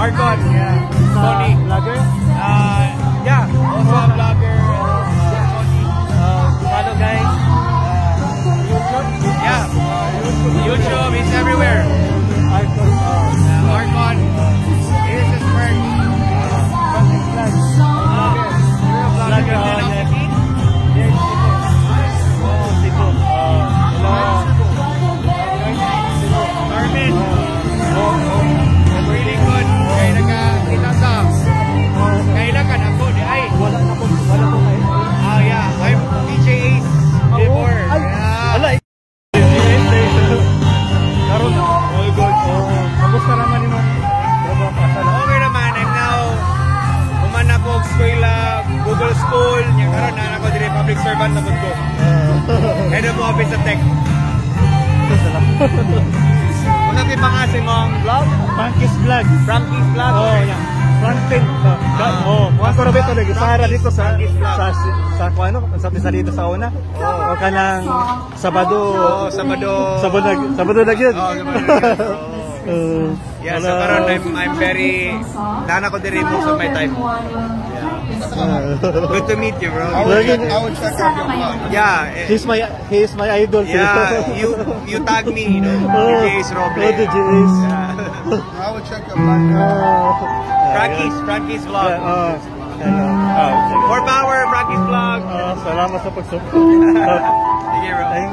Arcon, yeah. Tony. Vlogger? Yeah, also a vlogger. Follow guys. YouTube? Yeah, YouTube is everywhere. Arcon. Arcon. Here's his work. Vlogger din ako. Carmen. Really good. Kaya nakakita ka. Kailan ka na po? Ay. Wala po kayo. Yeah. I'm DJ Ace before. Yeah. Wala. Karoon na. All good. Kamusta naman yung Okay naman. I'm now umana ko eskwela, Google School. Nya karon na ako dire public servant na ko. Head of office sa tech. Ano kay pangasin mong vlog? Frankie's Vlog. Frankie's Vlog. Oh, yeah. Frontend. Ako na ba ito? Sara dito sa ano? Sa dito sa una. O kanang Sabado. Sabado na yun. Yeah, so karon I'm very nana ko diri most of my time. Good to meet you, bro. I would check out your vlog. Yeah. He is my idol. Yeah, you tag me, you know. DJ Ace Roble. DJ Ace. I would check your vlog. Frankie's vlog. Yeah, More power, Frankie's vlog. salamat sa pagsupport. Sige, bro.